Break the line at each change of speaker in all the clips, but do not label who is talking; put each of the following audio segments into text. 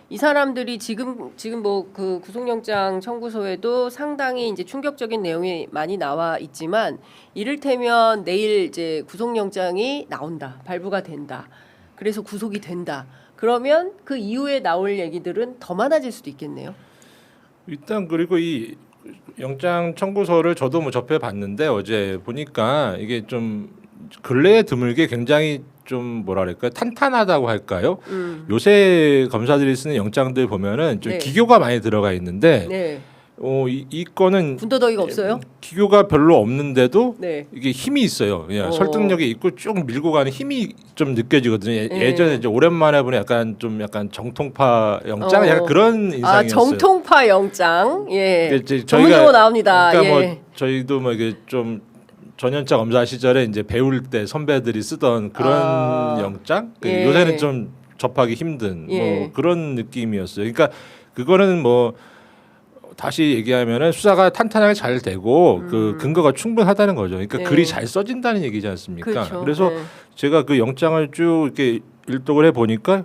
이 사람들이 지금 뭐 그 구속영장 청구서에도 상당히 이제 충격적인 내용이 많이 나와 있지만 이를테면 내일 이제 구속영장이 나온다, 발부가 된다, 그래서 구속이 된다. 그러면 그 이후에 나올 얘기들은 더 많아질 수도 있겠네요.
일단 그리고 이 영장 청구서를 저도 뭐 접해 봤는데 어제 보니까 이게 좀 근래에 드물게 굉장히 좀 뭐랄까요, 탄탄하다고 할까요? 요새 검사들이 쓰는 영장들 보면은 좀
네.
기교가 많이 들어가 있는데
네.
이 건은
군더더기가 없어요?
기교가 별로 없는데도
네.
이게 힘이 있어요. 그냥
어.
설득력이 있고 쭉 밀고 가는 힘이 좀 느껴지거든요. 예전에 이제 오랜만에 보니 약간 정통파 영장, 약간 그런 인상이었어요.
아, 정통파 영장. 예.
이제
전문용어 나옵니다.
그러니까
예.
뭐 저희도 뭐 이게 좀 전현차 검사 시절에 이제 배울 때 선배들이 쓰던 그런 영장.
예.
요새는 좀 접하기 힘든
예.
뭐 그런 느낌이었어요. 그러니까 그거는 뭐 다시 얘기하면은 수사가 탄탄하게 잘 되고 그 근거가 충분하다는 거죠. 그러니까
네.
글이 잘 써진다는 얘기지 않습니까?
그렇죠.
그래서
네.
제가 그 영장을 쭉 이렇게 일독을 해 보니까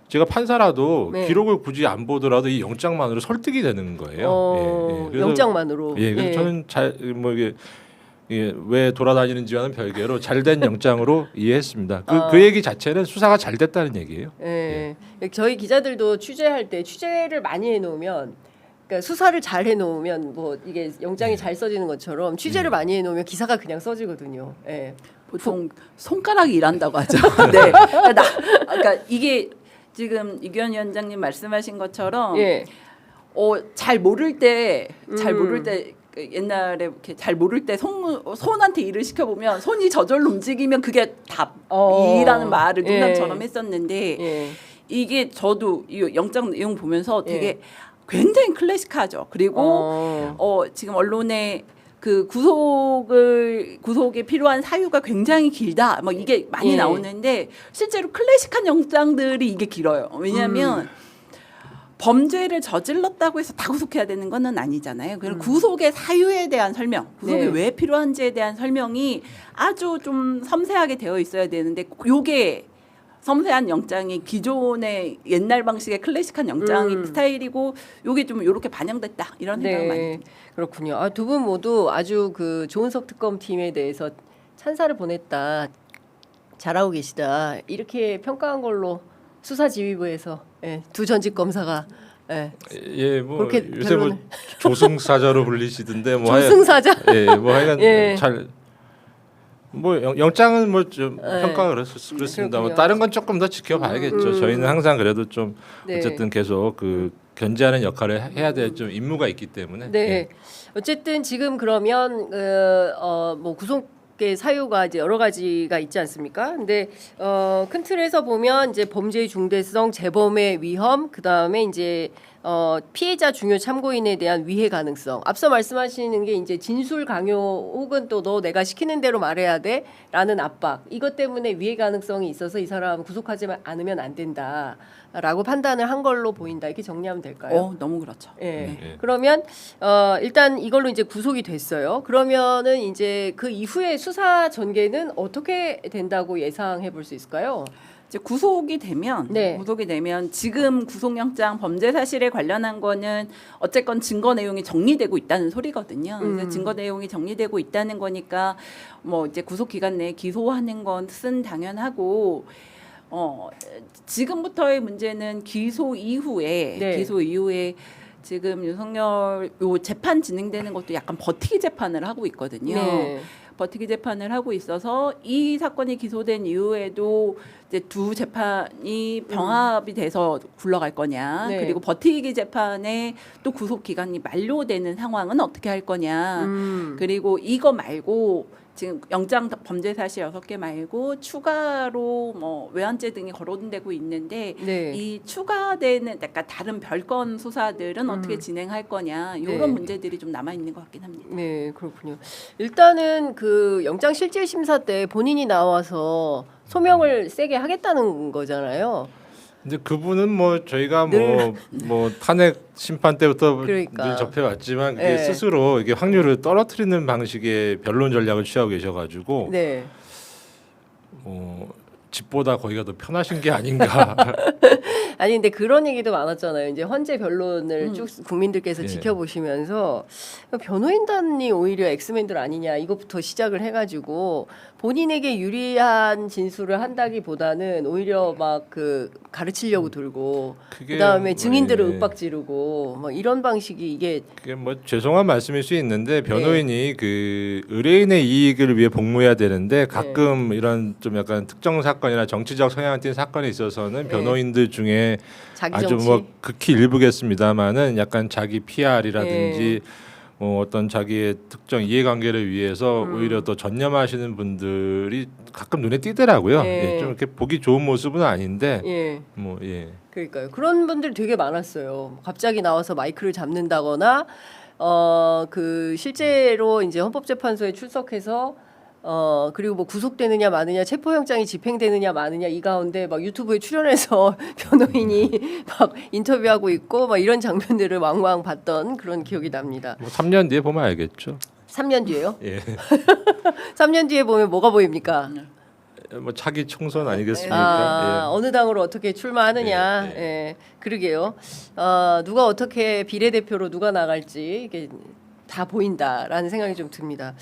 제가 판사라도
네.
기록을 굳이 안 보더라도 이 영장만으로 설득이 되는 거예요. 그래서
영장만으로.
예, 그래서 저는 잘 뭐 이게 왜 돌아다니는지와는 별개로 잘된 영장으로 이해했습니다. 그 얘기 자체는 수사가 잘 됐다는 얘기예요.
예. 저희 기자들도 취재할 때 취재를 많이 해놓으면, 그러니까 수사를 잘 해놓으면 뭐 이게 영장이 잘 써지는 것처럼 취재를 많이 해놓으면 기사가 그냥 써지거든요. 예.
보통 손가락이 일한다고 하죠. 네. 그러니까 이게 지금 이규현 위원장님 말씀하신 것처럼
예.
잘 모를 때 옛날에 이렇게 잘 모를 때 손한테 일을 시켜보면 손이 저절로 움직이면 그게 답이라는 말을
예.
농담처럼 했었는데
예.
이게 저도 이 영장 내용 보면서 되게 굉장히 클래식하죠. 그리고 지금 언론에 그 구속에 필요한 사유가 굉장히 길다. 뭐 이게 많이 나오는데 실제로 클래식한 영장들이 이게 길어요. 왜냐하면 범죄를 저질렀다고 해서 다 구속해야 되는 건 아니잖아요. 그럼 구속의 사유에 대한 설명, 구속이 왜 필요한지에 대한 설명이 아주 좀 섬세하게 되어 있어야 되는데 요게 섬세한 영장이 기존의 옛날 방식의 클래식한 영장 스타일이고 요게 좀 이렇게 반영됐다 이런 생각을 많이 듭니다.
그렇군요. 두 분 모두 아주 그 조은석 특검팀에 대해서 찬사를 보냈다, 잘하고 계시다, 이렇게 평가한 걸로 수사지휘부에서 두 전직 검사가
뭐
그렇게
요새 뭐 조승사자로 불리시던데 뭐
조승사자.
뭐 하여간 잘 뭐 영장은 뭐 좀 평가가 그렇습니다. 뭐 다른 건 조금 더 지켜봐야겠죠. 저희는 항상 그래도 좀 어쨌든 계속 그 견제하는 역할을 해야 될 좀 임무가 있기 때문에.
네. 어쨌든 지금 그러면 뭐 구속의 사유가 이제 여러 가지가 있지 않습니까? 근데 큰 틀에서 보면 이제 범죄의 중대성, 재범의 위험, 그 다음에 이제 피해자 중요 참고인에 대한 위해 가능성. 앞서 말씀하시는 게 이제 진술 강요 혹은 또 너 내가 시키는 대로 말해야 돼라는 압박. 이것 때문에 위해 가능성이 있어서 이 사람 구속하지 않으면 안 된다라고 판단을 한 걸로 보인다. 이렇게 정리하면 될까요?
너무 그렇죠.
예. 그러면 일단 이걸로 이제 구속이 됐어요. 그러면은 이제 그 이후에 수사 전개는 어떻게 된다고 예상해 볼 수 있을까요?
이제 구속이 되면 지금 구속영장 범죄 사실에 관련한 거는 어쨌건 증거 내용이 정리되고 있다는 소리거든요. 그래서 증거 내용이 정리되고 있다는 거니까 뭐 이제 구속 기간 내에 기소하는 것은 당연하고 지금부터의 문제는 기소 이후에 지금 윤석열 요 재판 진행되는 것도 약간 버티기 재판을 하고 있거든요. 버티기 재판을 하고 있어서 이 사건이 기소된 이후에도 이제 두 재판이 병합이 돼서 굴러갈 거냐, 그리고 버티기 재판에 또 구속 기간이 만료되는 상황은 어떻게 할 거냐, 그리고 이거 말고 지금 영장 범죄 사실 6개 말고 추가로 뭐 외환죄 등이 거론되고 있는데 이 추가되는 약간 다른 별건 수사들은 어떻게 진행할 거냐, 이런 문제들이 좀 남아 있는 것 같긴 합니다.
네, 그렇군요. 일단은 그 영장 실질 심사 때 본인이 나와서 소명을 세게 하겠다는 거잖아요.
근데 그분은 뭐 저희가 뭐 탄핵 심판 때부터 늘 접해왔지만 그게 스스로 이게 확률을 떨어뜨리는 방식의 변론 전략을 취하고 계셔가지고 집보다 거기가 더 편하신 게 아닌가.
아니 근데 그런 얘기도 많았잖아요. 이제 헌재 변론을 쭉 국민들께서
예.
지켜보시면서 변호인단이 오히려 엑스맨들 아니냐 이것부터 시작을 해가지고 본인에게 유리한 진술을 한다기보다는 오히려 막 그 가르치려고 들고
그게
그다음에 증인들을
예.
윽박지르고 뭐 이런 방식이 이게
그게 뭐 죄송한 말씀일 수 있는데 변호인이 그 의뢰인의 이익을 위해 복무해야 되는데 가끔 이런 좀 약간 특정 사건이나 정치적 성향을 띈 사건에 있어서는 변호인들 중에
자기
아주
정치
뭐 극히 일부겠습니다만은 약간 자기 PR이라든지 뭐 어떤 자기의 특정 이해관계를 위해서 오히려 더 전념하시는 분들이 가끔 눈에 띄더라고요.
예.
예, 좀 이렇게 보기 좋은 모습은 아닌데
예.
뭐 예.
그러니까요. 그런 분들 되게 많았어요. 갑자기 나와서 마이크를 잡는다거나 그 실제로 이제 헌법재판소에 출석해서 그리고 뭐 구속되느냐 마느냐 체포영장이 집행되느냐 마느냐 이 가운데 막 유튜브에 출연해서 변호인이 막 인터뷰하고 있고 막 이런 장면들을 왕왕 봤던 그런 기억이 납니다.
뭐 3년 뒤에 보면 알겠죠.
3년 뒤에요?
예.
3년 뒤에 보면 뭐가 보입니까?
뭐 차기 총선 아니겠습니까?
아,
예.
어느 당으로 어떻게 출마하느냐.
네,
예, 그러게요. 누가 어떻게 비례대표로 누가 나갈지 이게 다 보인다라는 생각이 좀 듭니다.